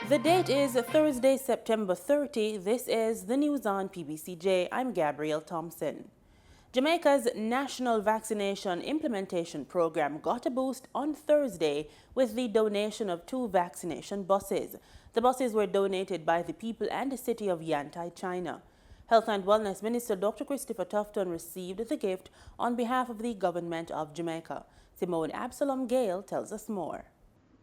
The date is Thursday, September 30. This is the news on PBCJ. I'm Gabrielle Thompson. Jamaica's National Vaccination Implementation Program got a boost on Thursday with the donation of 2 vaccination buses. The buses were donated by the people and the city of Yantai, China. Health and Wellness Minister Dr. Christopher Tufton received the gift on behalf of the government of Jamaica. Simone Absalom Gale tells us more.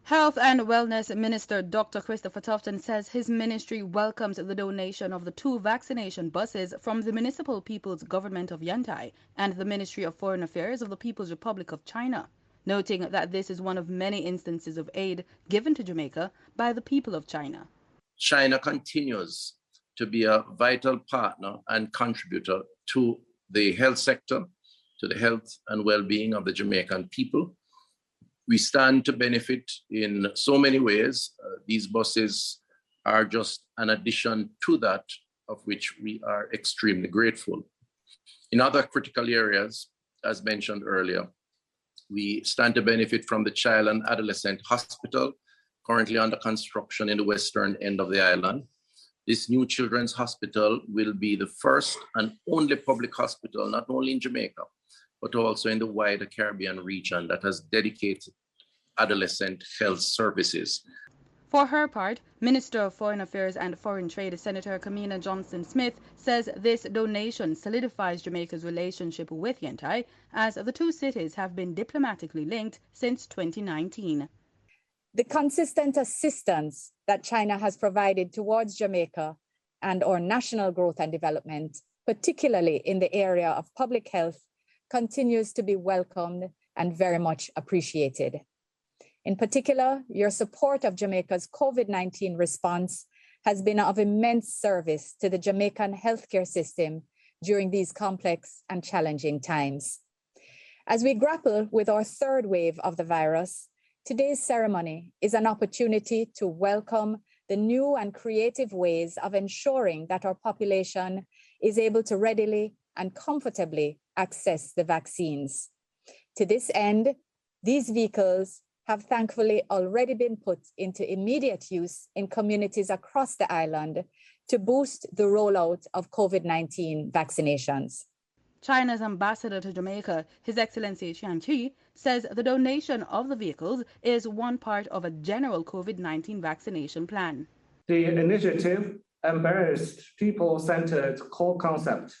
Health and Wellness Minister Dr. Christopher Tufton says his ministry welcomes the donation of the 2 vaccination buses from the Municipal People's Government of Yantai and the Ministry of Foreign Affairs of the People's Republic of China, noting that this is one of many instances of aid given to Jamaica by the people of China. China continues to be a vital partner and contributor to the health sector, to the health and well-being of the Jamaican people. We stand to benefit in so many ways. These buses are just an addition to that, of which we are extremely grateful. In other critical areas, as mentioned earlier, we stand to benefit from the Child and Adolescent Hospital, currently under construction in the western end of the island. This new children's hospital will be the first and only public hospital, not only in Jamaica, but also in the wider Caribbean region that has dedicated adolescent health services. For her part, Minister of Foreign Affairs and Foreign Trade Senator Kamina Johnson-Smith says this donation solidifies Jamaica's relationship with Yantai, as the 2 cities have been diplomatically linked since 2019. The consistent assistance that China has provided towards Jamaica and our national growth and development, particularly in the area of public health, continues to be welcomed and very much appreciated. In particular, your support of Jamaica's COVID-19 response has been of immense service to the Jamaican healthcare system during these complex and challenging times. As we grapple with our 3rd wave of the virus, today's ceremony is an opportunity to welcome the new and creative ways of ensuring that our population is able to readily and comfortably access the vaccines. To this end, these vehicles have thankfully already been put into immediate use in communities across the island to boost the rollout of COVID-19 vaccinations. China's ambassador to Jamaica, His Excellency Qian Qi, says the donation of the vehicles is one part of a general COVID-19 vaccination plan. The initiative, embraced people-centered core concept,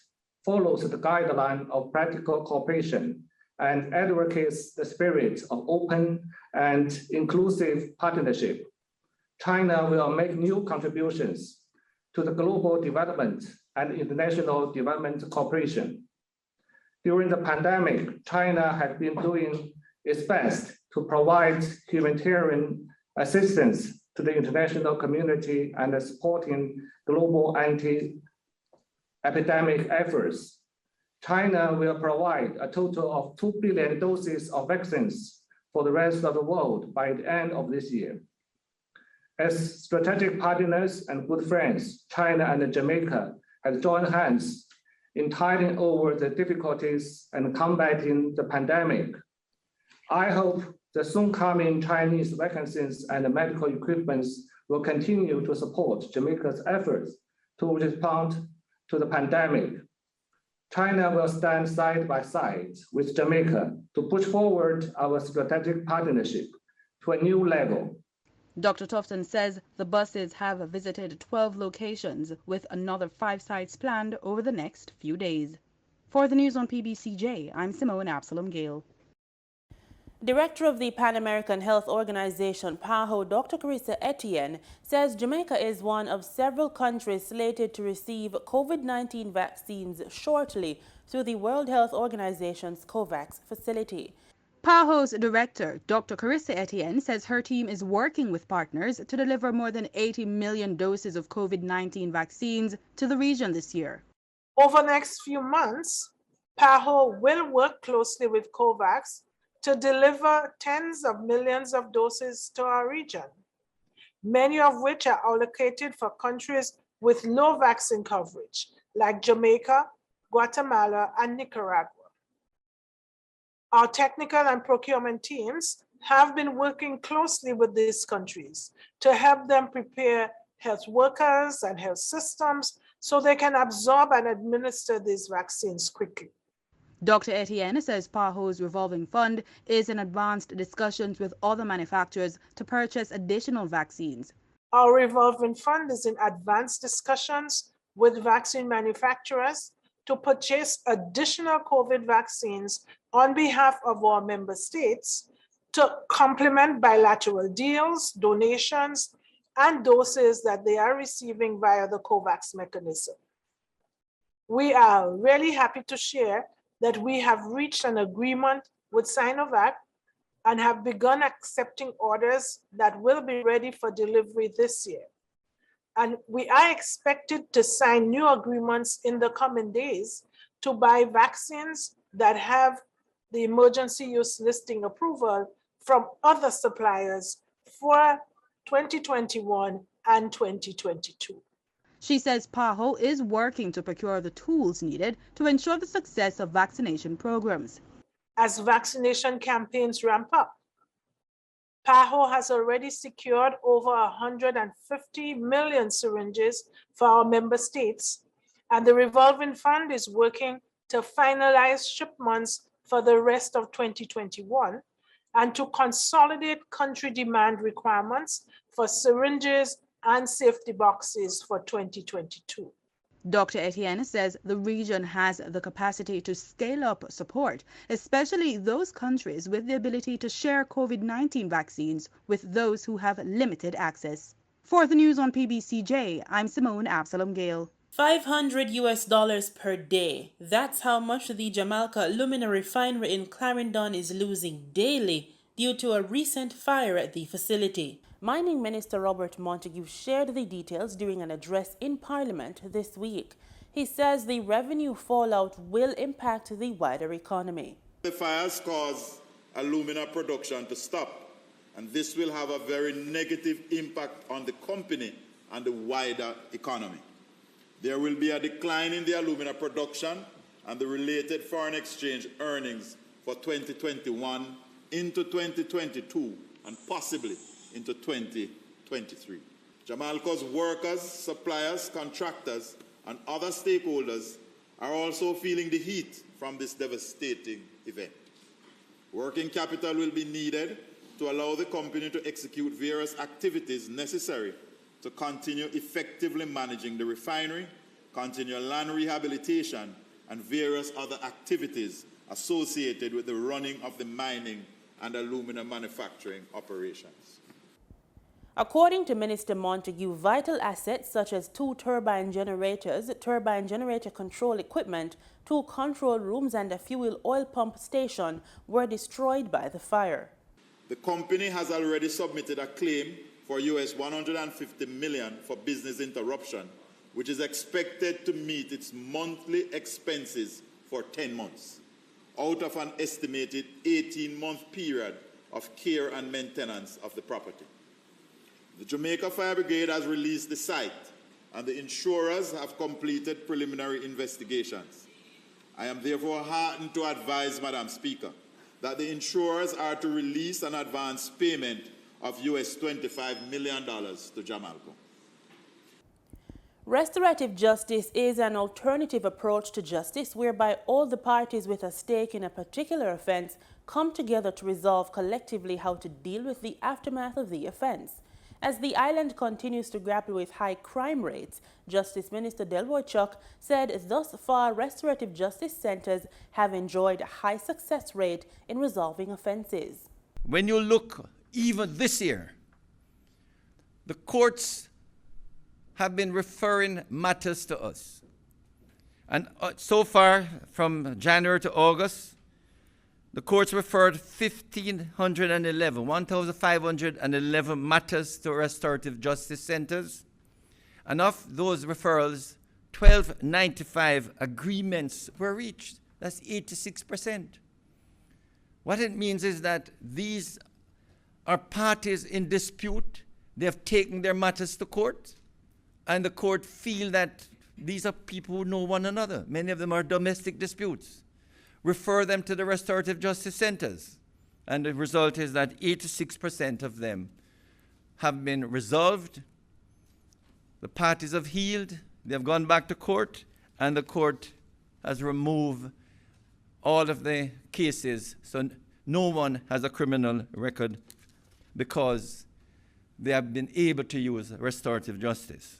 follows the guideline of practical cooperation and advocates the spirit of open and inclusive partnership. China will make new contributions to the global development and international development cooperation. During the pandemic, China has been doing its best to provide humanitarian assistance to the international community and supporting global anti-epidemic efforts. China will provide a total of 2 billion doses of vaccines for the rest of the world by the end of this year. As strategic partners and good friends, China and Jamaica have joined hands in tiding over the difficulties and combating the pandemic. I hope the soon coming Chinese vaccines and medical equipment will continue to support Jamaica's efforts to respond to the pandemic. China will stand side by side with Jamaica to push forward our strategic partnership to a new level. Dr. Tufton says the buses have visited 12 locations with another 5 sites planned over the next few days. For the news on PBCJ, I'm Simone Absalom Gale. Director of the Pan American Health Organization, PAHO, Dr. Carissa Etienne, says Jamaica is one of several countries slated to receive COVID-19 vaccines shortly through the World Health Organization's COVAX facility. PAHO's director, Dr. Carissa Etienne, says her team is working with partners to deliver more than 80 million doses of COVID-19 vaccines to the region this year. Over the next few months, PAHO will work closely with COVAX to deliver tens of millions of doses to our region, many of which are allocated for countries with low vaccine coverage, like Jamaica, Guatemala, and Nicaragua. Our technical and procurement teams have been working closely with these countries to help them prepare health workers and health systems so they can absorb and administer these vaccines quickly. Dr. Etienne says PAHO's revolving fund is in advanced discussions with other manufacturers to purchase additional vaccines. Our revolving fund is in advanced discussions with vaccine manufacturers to purchase additional COVID vaccines on behalf of our member states to complement bilateral deals, donations, and doses that they are receiving via the COVAX mechanism. We are really happy to share that we have reached an agreement with Sinovac and have begun accepting orders that will be ready for delivery this year. And we are expected to sign new agreements in the coming days to buy vaccines that have the emergency use listing approval from other suppliers for 2021 and 2022. She says PAHO is working to procure the tools needed to ensure the success of vaccination programs. As vaccination campaigns ramp up, PAHO has already secured over 150 million syringes for our member states, and the revolving fund is working to finalize shipments for the rest of 2021 and to consolidate country demand requirements for syringes and safety boxes for 2022. Dr. Etienne says the region has the capacity to scale up support, especially those countries with the ability to share COVID-19 vaccines with those who have limited access. For the news on PBCJ, I'm Simone Absalom Gale. $500 per day. That's how much the Jamalco alumina refinery in Clarendon is losing daily due to a recent fire at the facility. Mining Minister Robert Montague shared the details during an address in Parliament this week. He says the revenue fallout will impact the wider economy. The fires caused alumina production to stop, and this will have a very negative impact on the company and the wider economy. There will be a decline in the alumina production and the related foreign exchange earnings for 2021 into 2022 and possibly into 2023. Jamalco's workers, suppliers, contractors, and other stakeholders are also feeling the heat from this devastating event. Working capital will be needed to allow the company to execute various activities necessary to continue effectively managing the refinery, continue land rehabilitation, and various other activities associated with the running of the mining and alumina manufacturing operations. According to Minister Montague, vital assets such as 2 turbine generators, turbine generator control equipment, 2 control rooms, and a fuel oil pump station were destroyed by the fire. The company has already submitted a claim for US $150 million for business interruption, which is expected to meet its monthly expenses for 10 months, out of an estimated 18-month period of care and maintenance of the property. The Jamaica Fire Brigade has released the site, and the insurers have completed preliminary investigations. I am therefore heartened to advise, Madam Speaker, that the insurers are to release an advance payment of US $25 million to Jamalco. Restorative justice is an alternative approach to justice whereby all the parties with a stake in a particular offense come together to resolve collectively how to deal with the aftermath of the offense. As the island continues to grapple with high crime rates, Justice Minister Delroy Chuck said thus far restorative justice centers have enjoyed a high success rate in resolving offenses. When you look even this year, the courts have been referring matters to us. And so far, from January to August, the courts referred 1,511 matters to restorative justice centers. And of those referrals, 1,295 agreements were reached. That's 86%. What it means is that these are parties in dispute. They have taken their matters to court, and the court feel that these are people who know one another. Many of them are domestic disputes. Refer them to the restorative justice centers. And the result is that 86% of them have been resolved. The parties have healed, they have gone back to court, and the court has removed all of the cases. So no one has a criminal record because they have been able to use restorative justice.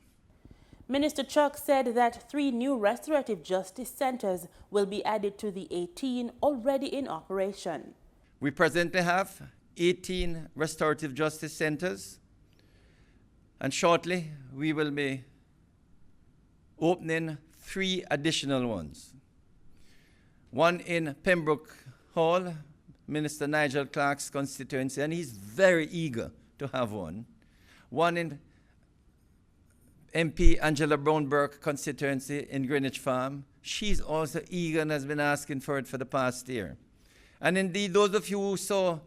Minister Chuck said that 3 new restorative justice centers will be added to the 18 already in operation. We presently have 18 restorative justice centers, and shortly we will be opening 3 additional ones. One in Pembroke Hall, Minister Nigel Clarke's constituency, and he's very eager to have one. One in MP Angela Brown-Burke constituency in Greenwich Farm. She's also eager and has been asking for it for the past year. And indeed, those of you who saw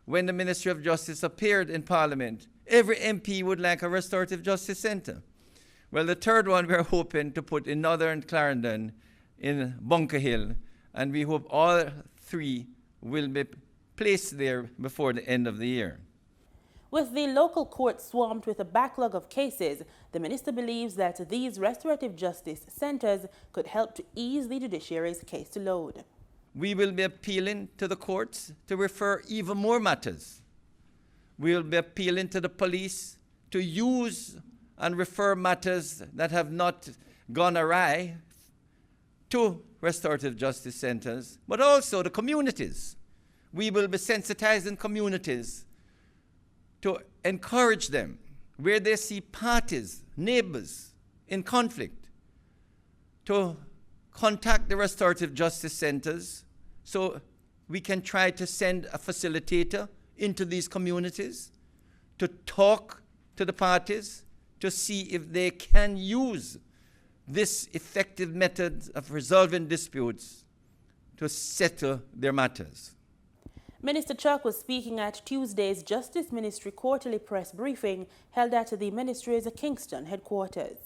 when the Ministry of Justice appeared in Parliament, every MP would like a restorative justice centre. Well, the third one we're hoping to put in Northern Clarendon in Bunker Hill, and we hope all 3 will be placed there before the end of the year. With the local court swamped with a backlog of cases, the minister believes that these restorative justice centers could help to ease the judiciary's case load. We will be appealing to the courts to refer even more matters. We will be appealing to the police to use and refer matters that have not gone awry to restorative justice centers, but also the communities. We will be sensitizing communities to encourage them where they see parties, neighbors in conflict, to contact the restorative justice centers so we can try to send a facilitator into these communities to talk to the parties to see if they can use this effective method of resolving disputes to settle their matters. Minister Chuck was speaking at Tuesday's Justice Ministry quarterly press briefing held at the ministry's Kingston headquarters.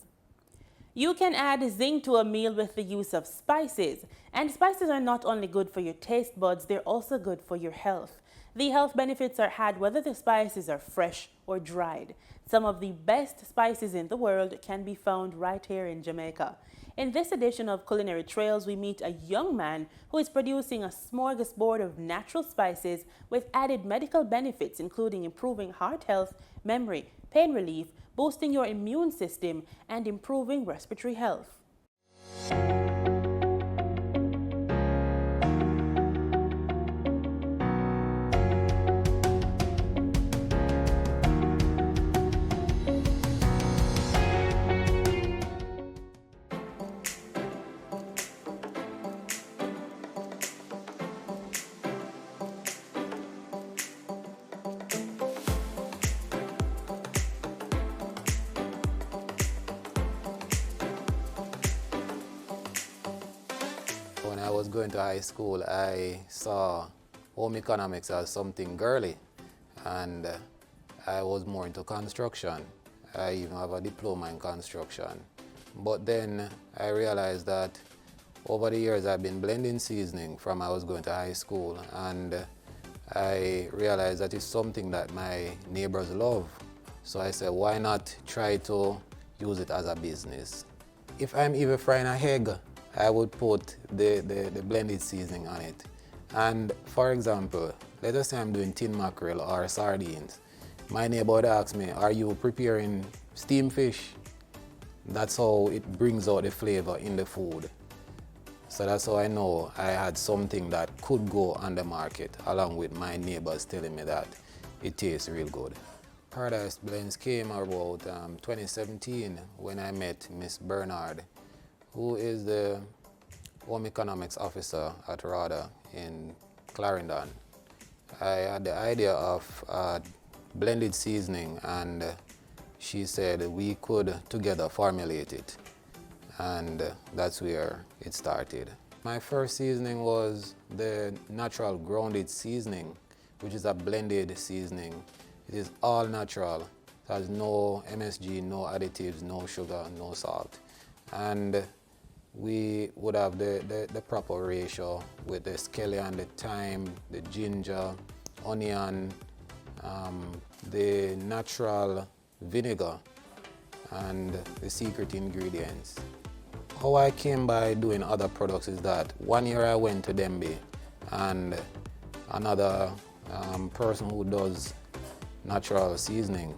You can add zinc to a meal with the use of spices, and spices are not only good for your taste buds, they're also good for your health. The health benefits are had whether the spices are fresh or dried. Some of the best spices in the world can be found right here in Jamaica. In this edition of Culinary Trails, we meet a young man who is producing a smorgasbord of natural spices with added medical benefits, including improving heart health, memory, pain relief, boosting your immune system, and improving respiratory health. When I was going to high school, I saw home economics as something girly, and I was more into construction. I even have a diploma in construction. But then I realized that over the years I've been blending seasoning from I was going to high school, and I realized that it's something that my neighbors love. So I said, why not try to use it as a business? If I'm even frying a egg, I would put the blended seasoning on it. And for example, let us say I'm doing tin mackerel or sardines. My neighbor would ask me, are you preparing steamed fish? That's how it brings out the flavor in the food. So that's how I know I had something that could go on the market, along with my neighbors telling me that it tastes real good. Paradise Blends came about 2017 when I met Miss Bernard, who is the Home Economics Officer at RADA in Clarendon. I had the idea of blended seasoning, and she said we could together formulate it, and that's where it started. My first seasoning was the natural grounded seasoning, which is a blended seasoning. It is all natural. It has no MSG, no additives, no sugar, no salt. And we would have the proper ratio with the scallion, the thyme, the ginger, onion, the natural vinegar, and the secret ingredients. How I came by doing other products is that one year I went to Dembe, and another person who does natural seasoning,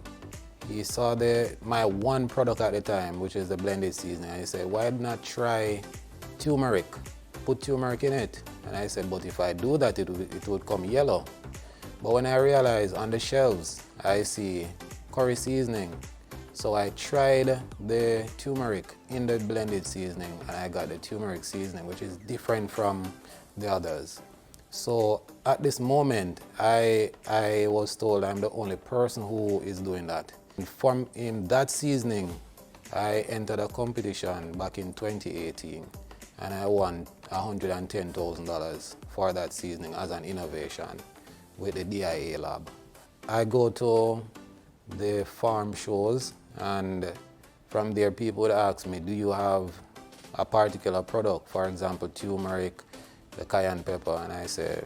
he saw my one product at the time, which is the blended seasoning, and he said, why not try turmeric? Put turmeric in it. And I said, but if I do that, it would come yellow. But when I realized on the shelves, I see curry seasoning. So I tried the turmeric in the blended seasoning, and I got the turmeric seasoning, which is different from the others. So at this moment, I was told I'm the only person who is doing that. In that seasoning, I entered a competition back in 2018, and I won $110,000 for that seasoning as an innovation with the DIA lab. I go to the farm shows, and from there people would ask me, do you have a particular product, for example turmeric, the cayenne pepper, and I say,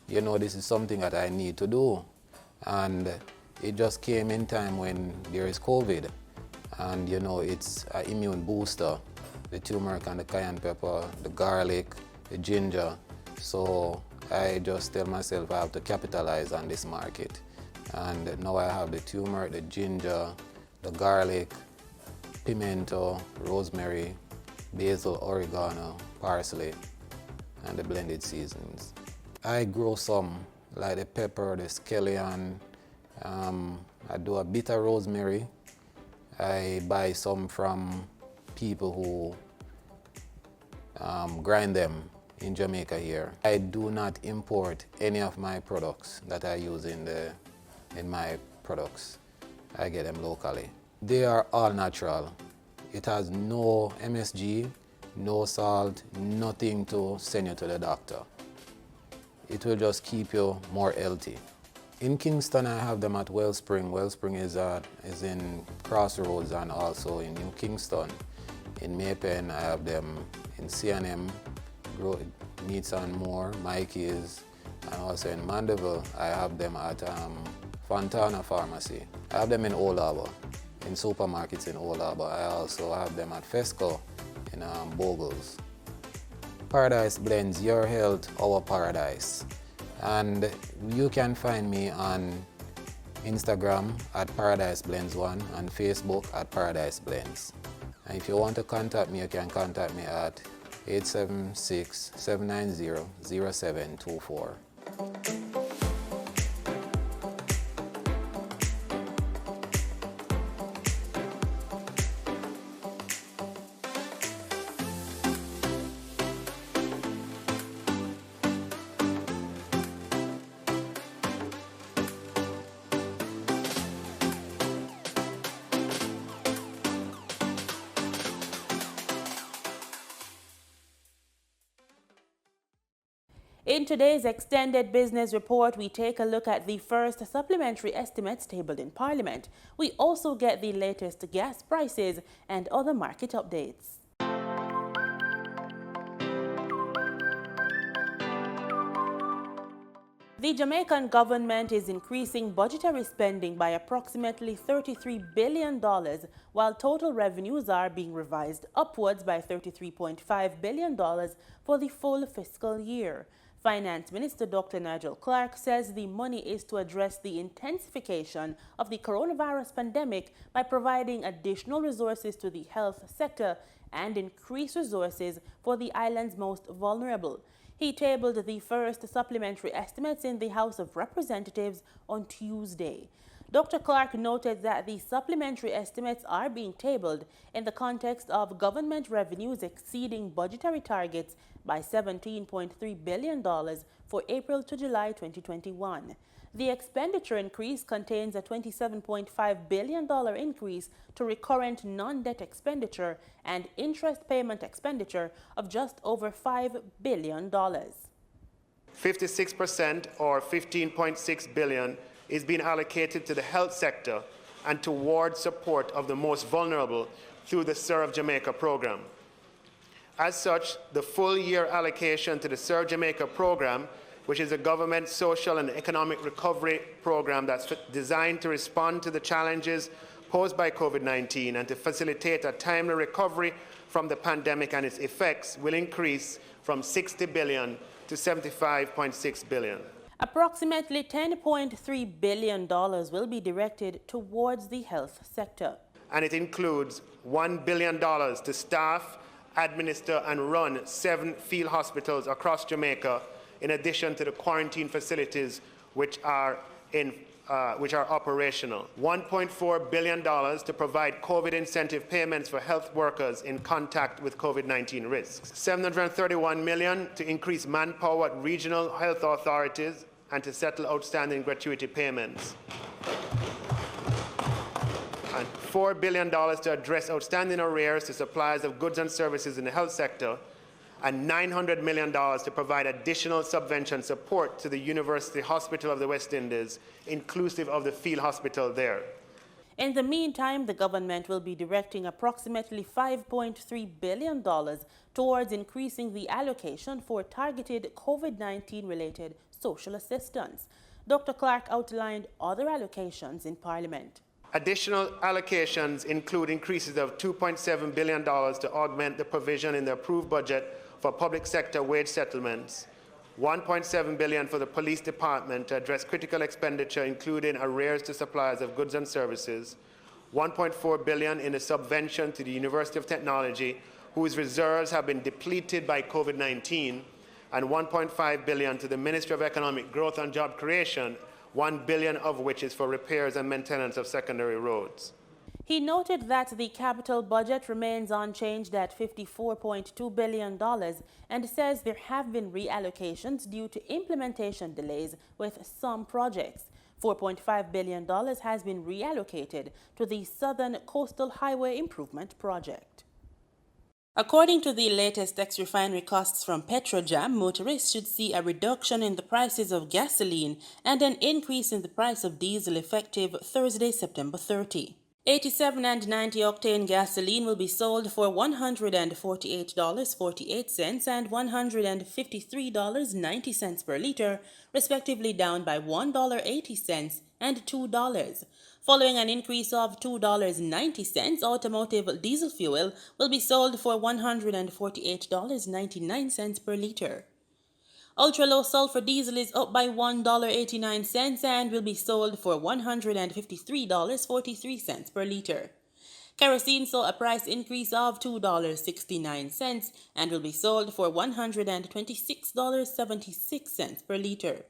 you know, this is something that I need to do. And it just came in time when there is COVID, and you know, it's an immune booster, the turmeric and the cayenne pepper, the garlic, the ginger. So I just tell myself I have to capitalize on this market. And now I have the turmeric, the ginger, the garlic, pimento, rosemary, basil, oregano, parsley, and the blended seasonings. I grow some, like the pepper, the scallion. I do a bit of rosemary. I buy some from people who grind them in Jamaica here. I do not import any of my products that I use in my products. I get them locally. They are all natural. It has no MSG, no salt, nothing to send you to the doctor. It will just keep you more healthy. In Kingston, I have them at Wellspring. Wellspring is in Crossroads and also in New Kingston. In Maypen, I have them in C&M, Meats and More, Mikey's, and also in Mandeville, I have them at Fontana Pharmacy. I have them in Old Harbour, in supermarkets in Old Harbour. I also have them at Fesco in Bogles. Paradise Blends, your health, our paradise. And you can find me on Instagram at Paradise Blends 1 and Facebook at Paradise Blends. And if you want to contact me, you can contact me at 876-790-0724. In today's extended business report, we take a look at the first supplementary estimates tabled in Parliament. We also get the latest gas prices and other market updates. The Jamaican government is increasing budgetary spending by approximately $33 billion, while total revenues are being revised upwards by $33.5 billion for the full fiscal year. Finance Minister Dr. Nigel Clarke says the money is to address the intensification of the coronavirus pandemic by providing additional resources to the health sector and increase resources for the island's most vulnerable. He tabled the first supplementary estimates in the House of Representatives on Tuesday. Dr. Clarke noted that the supplementary estimates are being tabled in the context of government revenues exceeding budgetary targets by $17.3 billion for April to July 2021. The expenditure increase contains a $27.5 billion increase to recurrent non-debt expenditure and interest payment expenditure of just over $5 billion. 56% or $15.6 billion is being allocated to the health sector and toward support of the most vulnerable through the Serve Jamaica program. As such, the full year allocation to the Serve Jamaica program which is a government social and economic recovery program that's designed to respond to the challenges posed by COVID-19 and to facilitate a timely recovery from the pandemic and its effects, will increase from $60 billion to $75.6 billion. Approximately $10.3 billion will be directed towards the health sector. And it includes $1 billion to staff, administer, and run 7 field hospitals across Jamaica, in addition to the quarantine facilities which are operational. $1.4 billion to provide COVID incentive payments for health workers in contact with COVID-19 risks. $731 million to increase manpower at regional health authorities and to settle outstanding gratuity payments. And $4 billion to address outstanding arrears to suppliers of goods and services in the health sector, and $900 million to provide additional subvention support to the University Hospital of the West Indies, inclusive of the field hospital there. In the meantime, the government will be directing approximately $5.3 billion towards increasing the allocation for targeted COVID-19 related social assistance. Dr. Clarke outlined other allocations in Parliament. Additional allocations include increases of $2.7 billion to augment the provision in the approved budget for public sector wage settlements, $1.7 billion for the police department to address critical expenditure, including arrears to suppliers of goods and services, $1.4 billion in a subvention to the University of Technology, whose reserves have been depleted by COVID-19, and $1.5 billion to the Ministry of Economic Growth and Job Creation, $1 billion of which is for repairs and maintenance of secondary roads. He noted that the capital budget remains unchanged at $54.2 billion and says there have been reallocations due to implementation delays with some projects. $4.5 billion has been reallocated to the Southern Coastal Highway Improvement Project. According to the latest ex-refinery costs from Petrojam, motorists should see a reduction in the prices of gasoline and an increase in the price of diesel effective Thursday, September 30. 87 and 90 octane gasoline will be sold for $148.48 and $153.90 per liter, respectively, down by $1.80 and $2. Following an increase of $2.90, automotive diesel fuel will be sold for $148.99 per liter. Ultra-low sulfur diesel is up by $1.89 and will be sold for $153.43 per liter. Kerosene saw a price increase of $2.69 and will be sold for $126.76 per liter.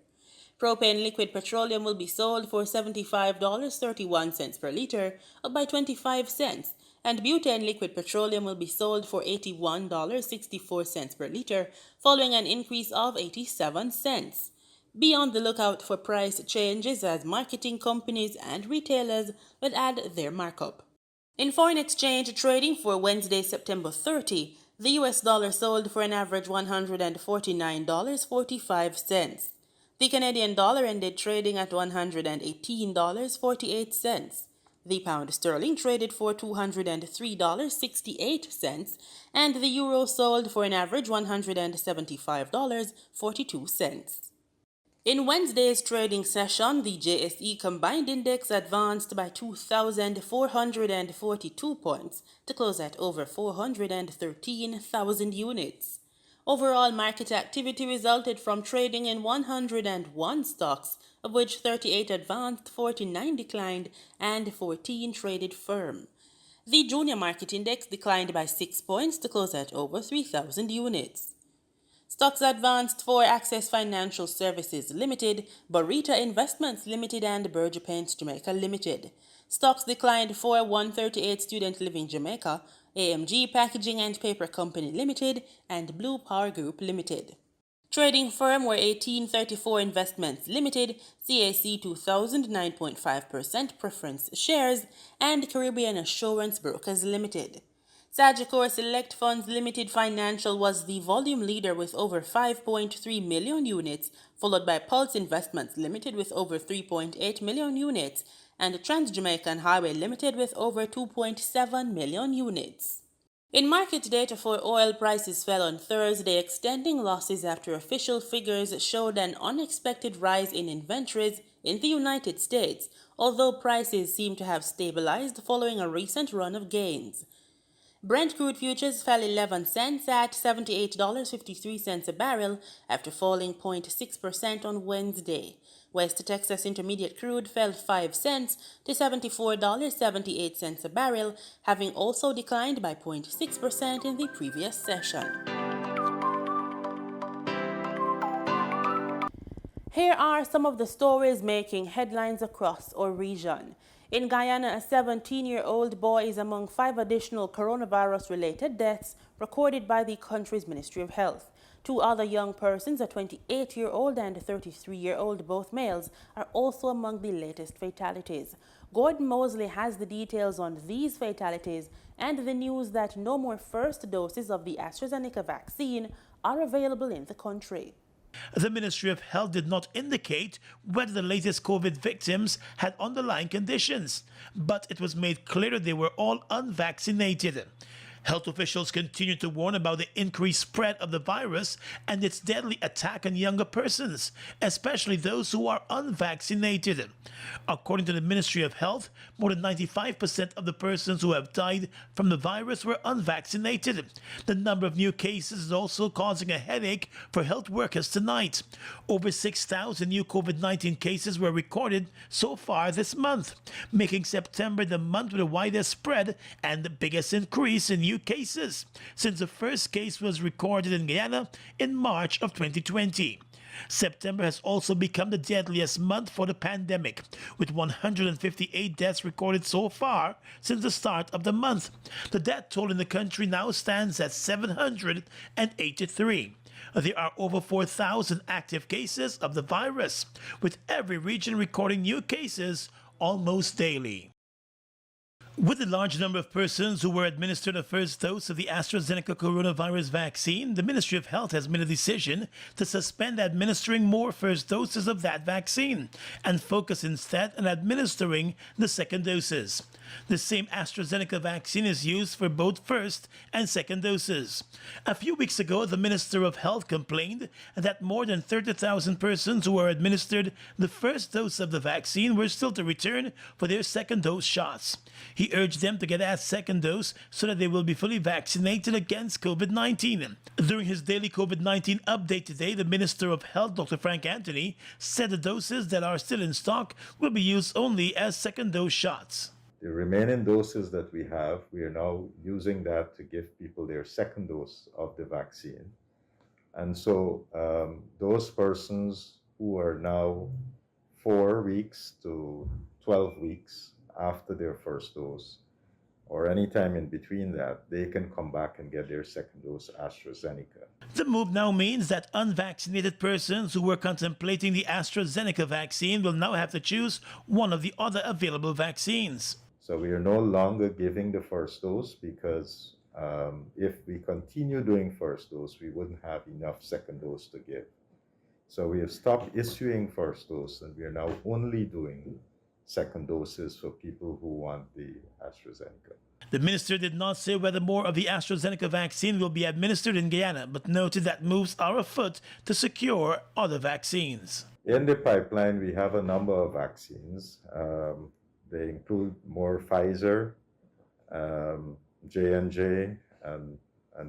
Propane liquid petroleum will be sold for $75.31 per liter, up by 25 cents, and butane liquid petroleum will be sold for $81.64 per liter, following an increase of 87 cents. Be on the lookout for price changes as marketing companies and retailers will add their markup. In foreign exchange trading for Wednesday, September 30, the US dollar sold for an average $149.45. The Canadian dollar ended trading at $118.48. The pound sterling traded for $203.68, and the euro sold for an average $175.42. In Wednesday's trading session, the JSE Combined Index advanced by 2,442 points to close at over 413,000 units. Overall market activity resulted from trading in 101 stocks, of which 38 advanced, 49 declined, and 14 traded firm. The junior market index declined by 6 points to close at over 3,000 units. Stocks advanced for Access Financial Services Limited, Burita Investments Limited, and Berger Paints Jamaica Limited. Stocks declined for 138 Student Living Jamaica, AMG Packaging and Paper Company Limited, and Blue Power Group Limited. Trading firm were 1834 Investments Limited, CAC 2000 9.5% preference shares, and Caribbean Assurance Brokers Limited. Sagicor Select Funds Limited Financial was the volume leader with over 5.3 million units, followed by Pulse Investments Limited with over 3.8 million units, and Trans Jamaican Highway Limited with over 2.7 million units. In market data for oil, prices fell on Thursday, extending losses after official figures showed an unexpected rise in inventories in the United States, although prices seem to have stabilized following a recent run of gains. Brent crude futures fell 11 cents at $78.53 a barrel after falling 0.6% on Wednesday. West Texas Intermediate crude fell 5 cents to $74.78 a barrel, having also declined by 0.6% in the previous session. Here are some of the stories making headlines across our region. In Guyana, a 17-year-old boy is among 5 additional coronavirus-related deaths recorded by the country's Ministry of Health. 2 other young persons, a 28-year-old and a 33-year-old, both males, are also among the latest fatalities. Gordon Mosley has the details on these fatalities and the news that no more first doses of the AstraZeneca vaccine are available in the country. The Ministry of Health did not indicate whether the latest COVID victims had underlying conditions, but it was made clear that they were all unvaccinated. Health officials continue to warn about the increased spread of the virus and its deadly attack on younger persons, especially those who are unvaccinated. According to the Ministry of Health, more than 95% of the persons who have died from the virus were unvaccinated. The number of new cases is also causing a headache for health workers tonight. Over 6,000 new COVID-19 cases were recorded so far this month, making September the month with the widest spread and the biggest increase in new cases since the first case was recorded in Guyana in March of 2020. September has also become the deadliest month for the pandemic, with 158 deaths recorded so far since the start of the month. The death toll in the country now stands at 783. There are over 4,000 active cases of the virus, with every region recording new cases almost daily. With the large number of persons who were administered a first dose of the AstraZeneca coronavirus vaccine, the Ministry of Health has made a decision to suspend administering more first doses of that vaccine and focus instead on administering the second doses. The same AstraZeneca vaccine is used for both first and second doses. A few weeks ago, the Minister of Health complained that more than 30,000 persons who were administered the first dose of the vaccine were still to return for their second dose shots. He urged them to get a second dose so that they will be fully vaccinated against COVID-19. During his daily COVID-19 update today, the Minister of Health, Dr. Frank Anthony, said the doses that are still in stock will be used only as second dose shots. The remaining doses that we have, we are now using that to give people their second dose of the vaccine. And so those persons who are now 4 weeks to 12 weeks after their first dose, or any time in between that, they can come back and get their second dose AstraZeneca. The move now means that unvaccinated persons who were contemplating the AstraZeneca vaccine will now have to choose one of the other available vaccines. So we are no longer giving the first dose because if we continue doing first dose, we wouldn't have enough second dose to give. So we have stopped issuing first dose and we are now only doing second doses for people who want the AstraZeneca. The minister did not say whether more of the AstraZeneca vaccine will be administered in Guyana, but noted that moves are afoot to secure other vaccines. In the pipeline, we have a number of vaccines. They include more Pfizer, J&J, and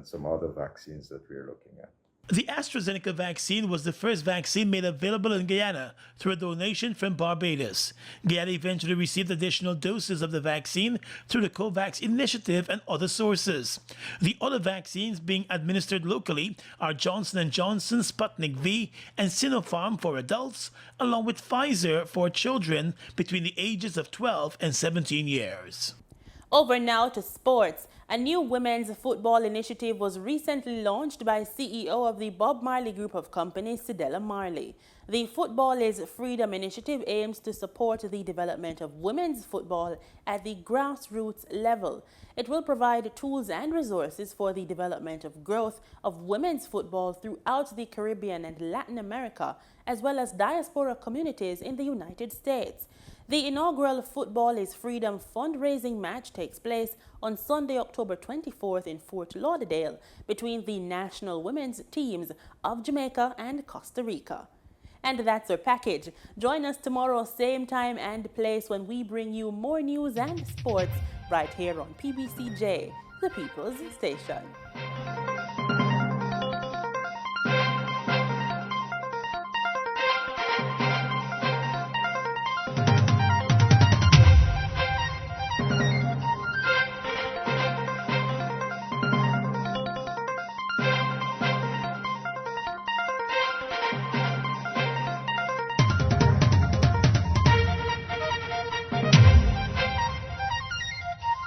some other vaccines that we're looking at. The AstraZeneca vaccine was the first vaccine made available in Guyana through a donation from Barbados. Guyana eventually received additional doses of the vaccine through the COVAX initiative and other sources. The other vaccines being administered locally are Johnson & Johnson, Sputnik V, and Sinopharm for adults, along with Pfizer for children between the ages of 12 and 17 years. Over now to sports. A new women's football initiative was recently launched by CEO of the Bob Marley Group of Companies, Cedella Marley. The Football is Freedom initiative aims to support the development of women's football at the grassroots level. It will provide tools and resources for the development of growth of women's football throughout the Caribbean and Latin America, as well as diaspora communities in the United States. The inaugural Football is Freedom fundraising match takes place on Sunday, October 24th in Fort Lauderdale between the national women's teams of Jamaica and Costa Rica. And that's our package. Join us tomorrow, same time and place, when we bring you more news and sports right here on PBCJ, the People's Station.